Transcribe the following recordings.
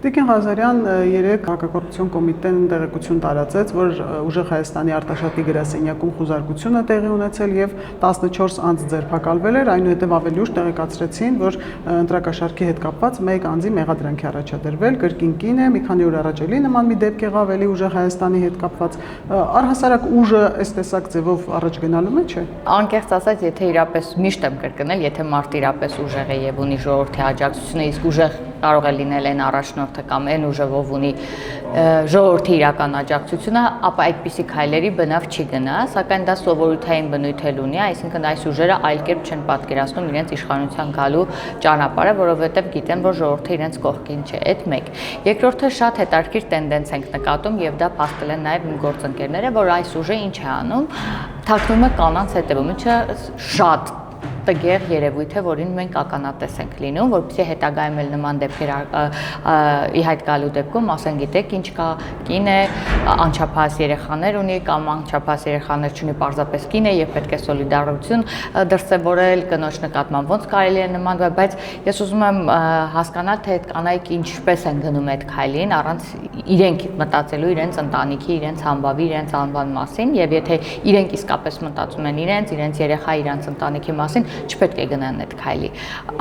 Տիկին Ղազարյան երեք հակակոռուպցիոն կոմիտեն տեղեկություն տարածեց, որ ուժեղ Հայաստանի արտաշատի գրասենյակում խուզարկություն է տեղի ունեցել եւ 14 անձ ձերբակալվել էր, այնուհետեւ ավելի ուշ տեղեկացրեցին, որ ընտրակաշառքի հետ կապված մեկ անձի մեղադրանք է առաջադրվել, կրկին կին է, մի քանի օր առաջ էլի նման մի դեպք եղավ էլի ուժեղ Հայաստանի հետ կապված, առհասարակ ուժը այս տեսակ ձևով առաջ գնալու մեջ է։ Անկեղծ ասած, եթե իրապես միշտ եմ կրկնել, եթե մարդ իրապես ուժեղ է եւ ունի ժողովրդի աջակցությունը, իսկ ուժեղ կարող է լինել այն առաջնորդը կամ այն ուժը, ով ունի ժողովրդի իրական աջակցությունը, ապա այդպիսի քայլերի բնավ չի գնա, սակայն դա սովորութային բնույթ էլ ունի, այսինքն այս ուժերը այլ կերպ չեն պատկերացնում իրենց իշխանության գալու ճանապարհը, որովհետև գիտեն, որ ժողովուրդը իրենց կողքին չէ, այդ մեկ։ Երկրորդը շատ հետաքրքիր տենդենս ենք նկատում եւ դա փաստել են նաեւ իմ գործընկերները, որ այս ուժը ինչ է անում, թաքնվում է կանանց հետևում, ինչը շատ տգեղ երևույթ է, որին մենք ականատես ենք լինում, որպեսզի հետագայում էլ նման դեպքեր ի հայտ գալու դեպքում ասեն, գիտեք, ինչ կա, կին է, անչափահաս երեխաներ ունի կամ անչափահաս երեխաներ չունի, պարզապես կին է եւ պետք է սոլիդարություն դրսեւորել կնոջ նկատմամբ, ոնց կարելի է նման, բայց ես ուզում եմ հասկանալ, թե այդ կանայք ինչպես են գնում այդ քայլին, առանց իրենք մտածելու իրենց ընտանիքի, իրենց համբավի, իրենց անվան մասին, եւ եթե իրենք իսկապես մտածում են իրենց երեխա, իրենց ընտանիքի մասին, չպետք է գնան այդ քայլի։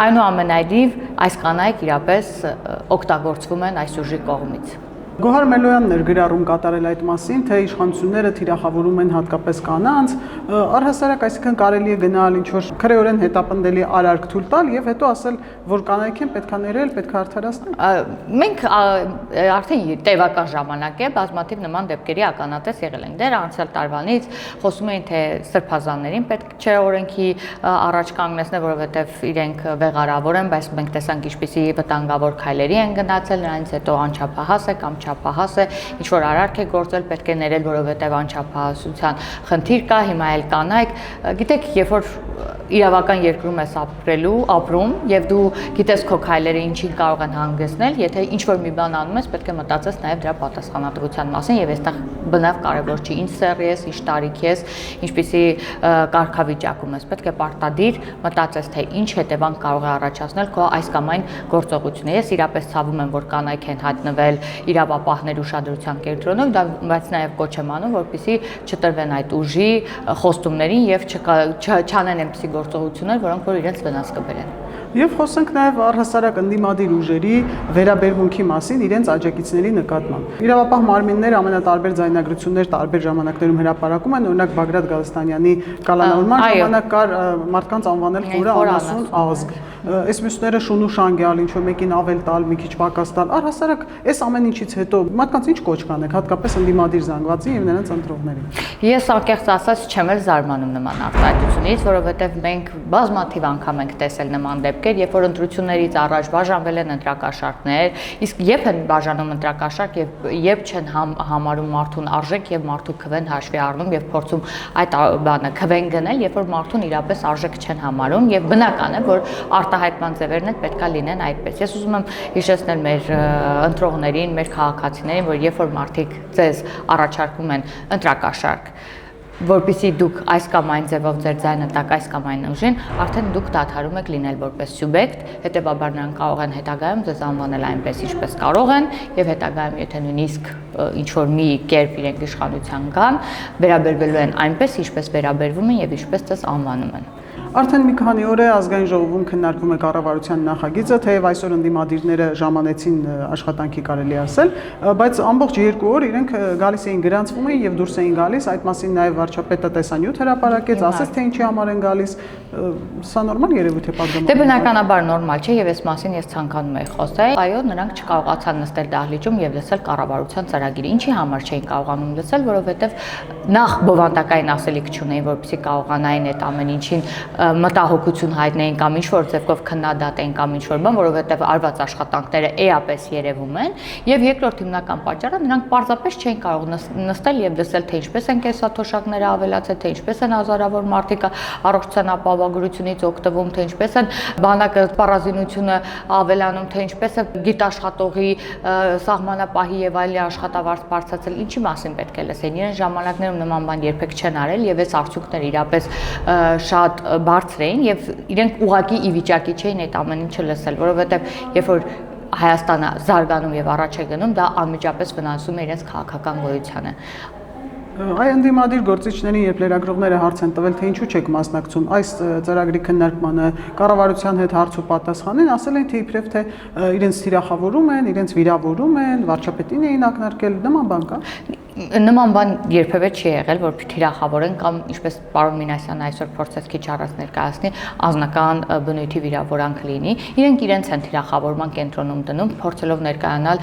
Այնուամենայնիվ այս կանայք իրապես օգտագործվում են այս ուժի կողմից։ Գոհար Մելոյանն էր գրառում կատարել այդ մասին, թե իշխանությունները թիրախավորում են հատկապես կանանց, առհասարակ այսինքն կարելի է գնալ ինչ-որ քրեորեն հետապնդելի արարք թույլ տալ եւ հետո ասել, որ կանայք են պետք է ներել, պետք է արդարացնել։ Մենք արդեն տևական ժամանակ է բազմաթիվ նման դեպքերի ականատես եղել ենք։ Դեռ անցյալ տարվանից խոսում էին, թե սրբազաններին պետք չէ օրենքի առաջ կանգնեցնել, որովհետեւ իրենք վեղարավոր են, բայց մենք տեսանք ինչպիսի վտանգավոր քայլերի են գնացել, նրանից հետո անչափահաս է կամ չափահաս է, ինչ որ արարք է գործել, պետք է ներել, որովհետև անչափահասության խնդիր կա, հիմա էլ կանայք, գիտեք, երբ որ իրավական երկրում ես ապրում եւ դու գիտես քո քայլերը ինչին կարող են հանգեցնել, եթե ինչ որ մի բան անում ես, պետք է մտածես նաեւ դրա պատասխանատվության մասին եւ այստեղ բնավ կարեւոր չի ինչ սեռ ես, ինչ տարիք ես, ինչպիսի կարգավիճակում ես, պետք է պարտադիր մտածես, թե ինչ հետևանք կարող է առաջացնել քո այս կամ այն գործողությունը։ Ես իրապես ցավում եմ, որ կանայք են հայտնվել իրավապահների ուշադրության կենտրոնում, բայց նաև կոչ եմ անում, որպեսզի չտրվեն այդ ուժի խոստումներին եւ չանեն այնպիսի գործողություններ, որոնք որ իրենց վնաս կբերեն։ Եվ խոսենք նաև առհասարակ ընդդիմադիր ուժերի վերաբերմունքի մասին իրենց աջակիցների նկատմամբ։ Իրավապահ մարմինները ամենատարբեր ձայնագրություններ տարբեր ժամանակներում հրապարակում են, օրինակ Բագրատ Գալստանյանի կալանավորման ժամանակ կար մարդկանց անվանել խորը անասուն ազգ։ Այս մյուսները շուն ու շանգյալ, ինչ որ մեկին ավել տալ, մի քիչ պակաս տալ։ Առհասարակ այս ամեն ինչից հետո մարդկանց ինչ կոչ կանեք, հատկապես ընդդիմադիր զանգվածին եւ նրանց ընտրողներին։ Ես անկեղծ ասած չեմ էլ զարմանում նման արտահայտությունից, որովհետեւ մենք բազմաթիվ անգամ ենք տեսել նման դեպքեր, երբ որ ընտրություններից առաջ բաժանվել են ընտրակաշառքներ, իսկ երբ են բաժանում ընտրակաշառք եւ չեն համարում մարդուն արժեք եւ մարդու քվեն հաշվի առնում եւ փորձում այդ բանը քվեն գնել, երբ որ մարդուն իրապես արժեք չեն համարում եւ բնական է, որ արտահայտման ձևերն են պետքա լինեն այդպես։ Ես ուզում եմ հիշեցնել մեր ընտրողներին, մեր քաղաքացիներին, որ երբ որ մարդիկ ձեզ առաջարկում են ընտրակաշառք, որպեսզի դուք այս կամ այն ձևով ձեր ձայնը տաք այս կամ այն ուժին, արդեն դուք դադարում եք լինել որպես սուբյեկտ, հետեւաբար նրանք կարող են հետագայում ձեզ անվանել այնպես, ինչպես կարող են, եւ հետագայում, եթե նույնիսկ ինչ որ մի կերպ իրենք իշխանության կան, վերաբերվելու են այնպես, ինչպես վերաբերվում են եւ ինչպես ձեզ անվանում են։ Արդեն մի քանի օր է ազգային ժողովում քննարկվում է կառավարության նախագիծը, թեև այսօր ընդդիմադիրները ժամանեցին աշխատանքի կարելի ասել, բայց ամբողջ 2 օր իրենք գալիս էին գրանցվում էին եւ դուրս էին գալիս, այդ մասին նաեւ վարչապետը տեսանյութ հրապարակեց, ասաց թե ինչի համար են գալիս, սա նորմալ երևույթ է պատգամավորում։ Դե բնականաբար նորմալ չէ եւ այս մասին ես ցանկանում եմ խոսել։ Այո, նրանք չկարողացան նստել դահլիճում եւ լսել կառավարության ծրագիրը։ Ինչի համար չէին կարողանում լսել, որովհետեւ նախ բովանդակային ասելիք չունեին, որպեսզի կարողանային այդ ամեն ինչին մտահոգություն հայտնեին կամ ինչ-որ ձևով քննադատեին կամ ինչ-որ բան, որովհետև արված աշխատանքները էապես երևում են, եւ երկրորդ հիմնական պատճառը նրանք պարզապես չէին կարող նստել եւ լսել, թե ինչպես են կենսաթոշակները ավելացել, թե ինչպես են հազարավոր մարդիկ առողջության ապահովագրությունից օգտվում, թե ինչպես են բանակը պարազինությունը ավելանում, թե ինչպես է գիտաշխատողի սահմանապահի եւ այլի աշխատավարձ բարձրացել, ինչի մասին պետք է լսեն։ Իրեն ժամանակներում նման բան երբեք չեն արել եւ այս արդյունքները իրապես շատ բարձր էին եւ իրենք ուղակի ի վիճակի չէին այդ ամեն ինչը լսել, որովհետեւ երբ որ Հայաստանը զարգանում եւ առաջ է գնում, դա անմիջապես վնասում է իրենց քաղաքական գոյությանը։ Այ ընդդիմադիր գործիչներին, երբ լրագրողները հարց են տվել, թե ինչու չեք մասնակցում այս ծրագրի քննարկմանը, կառավարության հետ հարց ու պատասխանին, ասել են, թե իբրև թե իրենց թիրախավորում են, իրենց վիրավորում են, վարչապետին էին ակնարկել, նման բան կա։ Նման բան երբևէ չի եղել, որ թիրախավորեն կամ ինչպես պարոն Մինասյանը այսօր փորձեց քիչ առաջ ներկայացնի, անձնական բնույթի վիրավորանք լինի։ Իրենք իրենց են թիրախավորման կենտրոնում դնում, փորձելով ներկայանալ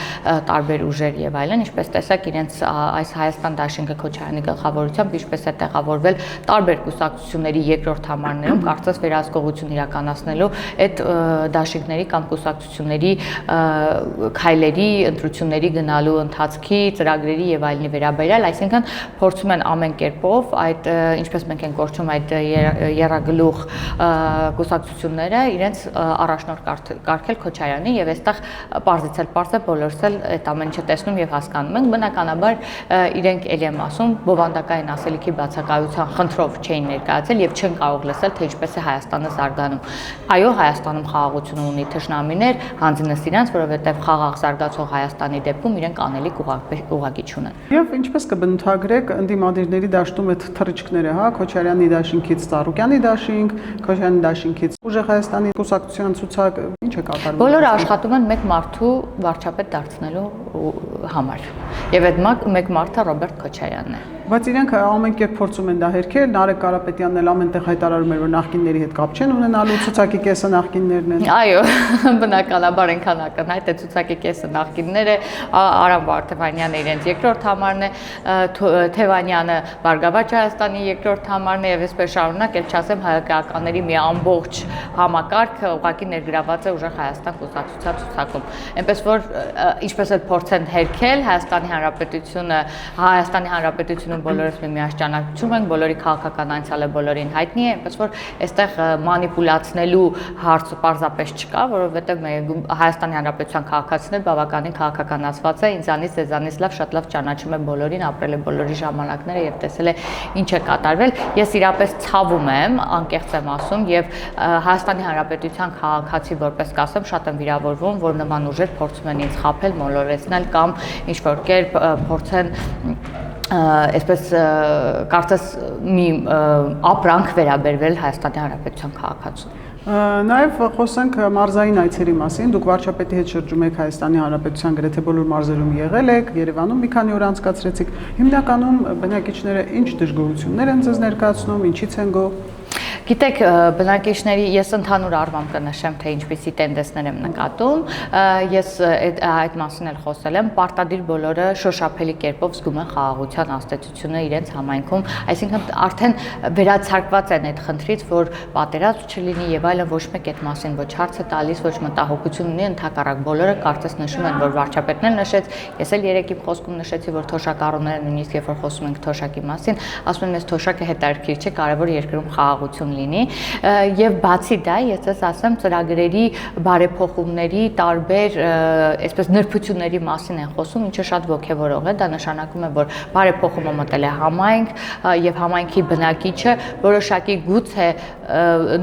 տարբեր ուժեր եւ այլն, ինչպես տեսակ իրենց այս Հայաստան դաշինքը Քոչարյանի գլխավորությամբ ինչպես է տեղավորվել տարբեր կուսակցությունների երկրորդ համարներում, կարծես վերահսկողություն իրականացնելու այդ դաշինքների կամ կուսակցությունների քայլերի, ընտրությունների գնալու ընթացքի ծրագրերի եւ այլնի վերաբերյալ, այսինքն փորձում են ամեն կերպով այդ ինչպես մենք ենք կոչում այդ երագլուխ կուսակցությունները իրենց առաջնորդ կարգել Քոչարյանի եւ այստեղ պարզից էլ պարզ է բոլորս էլ այդ ամեն ինչը տեսնում եւ հասկանում ենք, բնականաբար իրենք ելի եմ ասում բովանդակային ասելիքի բացակայության խնդրով չէին ներկայացել եւ չեն կարող լսել թե ինչպես է Հայաստանը զարգանում։ Այո, Հայաստանում խաղաղություն ունի թշնամիներ, հանձինս իրանց, որովհետեւ խաղաղ զարգացող Հայաստանի դեպքում իրենք անելիք ուղղակի չունեն։ Եվ ինչպես կբնութագրեք ընդդիմադիրների դաշտում այդ թռիչքները, հա, Քոչարյանի դաշինքից Ծառուկյանի դաշինք, Քոչարյանի դաշինքից Ուժեղ Հայաստանի կուսակցության ցուցակ, ինչ է կատարվում։ Բոլորը աշխատում են մեկ մարդու վարչապետ դարձնելու համար։ Եվ այդ մեկ մարդը Ռոբերտ Քոչարյանն է։ Բայց իրենք ամեն կերպ փորձում են դա հերքել, Նարեկ Կարապետյանն էլ ամենտեղ հայտարարում էր, որ նախկինների հետ կապ չեն ունենալու, ցուցակի կեսը նախկիններն են։ Այո, բնականաբար այնքան ակնհայտ է ցուցակի կեսը նախկինները, Արամ Վարդևանյանը իրենց երկրորդ համարն է, Թևանյանը Բարգավաճ Հայաստանի երկրորդ համարն է եւ այսպես շարունակ, ել չասեմ հայկականների մի ամբողջ համակարգ ուղղակի ներգրաված է Ուժեղ Հայաստան կուսակցության ցուցակում։ Այնպես որ ինչպես էլ փորձեն հերքել Հայաստանի Հանրապետությունը բոլորս միասնականություն ենք, բոլորի քաղաքական անցյալը բոլորին հայտնի է, այնպես որ այստեղ մանիպուլացնելու հարցը պարզապես չկա, որովհետև Հայաստանի Հանրապետության քաղաքացիները բավականին քաղաքականացված է, ինձանից ձեզանից լավ, շատ լավ ճանաչում է բոլորին, ապրել է բոլորի ժամանակները եւ տեսել է ինչ է կատարվել։ Ես իրապես ցավում եմ, անկեղծ եմ ասում, եւ Հայաստանի Հանրապետության քաղաքացի որպես կասեմ, շատ եմ վիրավորվում, որ նման ուժեր փորձում են ինձ խաբել, մոլորեցնել կամ ինչ որ կերպ փորձեն այսպես կարծես մի ապրանք վերաբերվել Հայաստանի Հանրապետության քաղաքացուն։ Նաև խոսենք մարզային այցերի մասին, դուք վարչապետի հետ շրջում եք Հայաստանի Հանրապետության գրեթե բոլոր մարզերում եղել եք, Երևանում մի քանի օր անցկացրեցիք, հիմնականում բնակիչները ինչ դժգոհություններ են ձեզ ներկայացնում, ինչից են գոհ։ Գիտեք, բնակիչների ես ընդհանուր առմամբ կնշեմ, թե ինչպիսի տենդենսներ եմ նկատում, ես այդ մասին էլ խոսել եմ, պարտադիր բոլորը շոշափելի կերպով զգում են խաղաղության աստեցությունը իրենց համայնքում, այսինքն արդեն վերացարկված են այդ խնդրից, որ պատերազմ չլինի եւ այլն, ոչ մեկ այդ մասին ոչ հարց է տալիս, ոչ մտահոգություն ունի, ընդհակառակ բոլորը կարծես նշում են, որ վարչապետն էլ նշեց, ես էլ երեք իմ խոսքում նշեցի, որ թոշակառուները նույնիսկ երբ որ խոսում ենք թոշակի մասին, ասում են մեզ թոշակը հետաքրքիր չէ, կարևոր երկրում խաղաղություն լինի եւ բացի դա ես ես ասեմ ծրագրերի բարեփոխումների տարբեր այսպես նրբությունների մասին են խոսում, ինչը շատ ոգևորող է, դա նշանակում է, որ բարեփոխումը մտել է համայնք եւ համայնքի բնակիչը որոշակի գուցե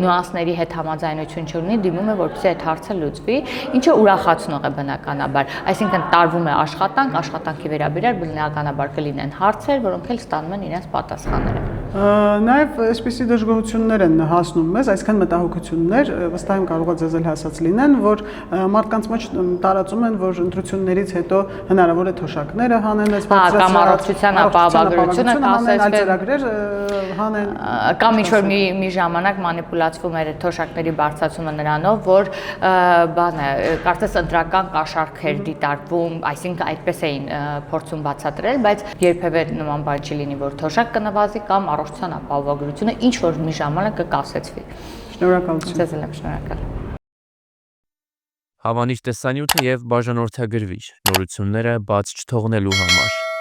նյուանսների հետ համաձայնություն չունի, դիմում է որպեսզի այդ հարցը լուծվի, ինչը ուրախացնող է բնականաբար, այսինքն տարվում է աշխատանք, աշխատանքի վերաբերյալ բնականաբար կլինեն հարցեր, որոնք էլ ստանում են իրենց պատասխանները։ Նաև այսպիսի դժգոհություններ են հասնում մեզ, այսքան մտահոգություններ, վստահ եմ կարող է ձեզ էլ հասած լինեն, որ մարդկանց մեջ տարածում են, որ ընտրություններից հետո հնարավոր է թոշակները հանեն, կամ առողջության ապահովագրությունը կասեցվեն, ծրագրեր հանեն, կամ ինչ որ մի ժամանակ մանիպուլացվում էր թոշակների բարձրացումը նրանով, որ բան է, կարծես ընտրական կաշառք էր դիտարկվում, այսինքն այդպես էին փորձում բացատրել, բայց երբևէ նման բան չի լինի, որ թոշակ կնվազի կամ առողջության ապահովագրությունը ինչ որ մի ժամանակ կկասեցվի։ Շնորհակալություն։ Ձեզ էլ եմ շնորհակալ։ Հավանիչ տեսանյութը եւ բաժանորդագրվիչ նորությունները բաց չթողնելու համար։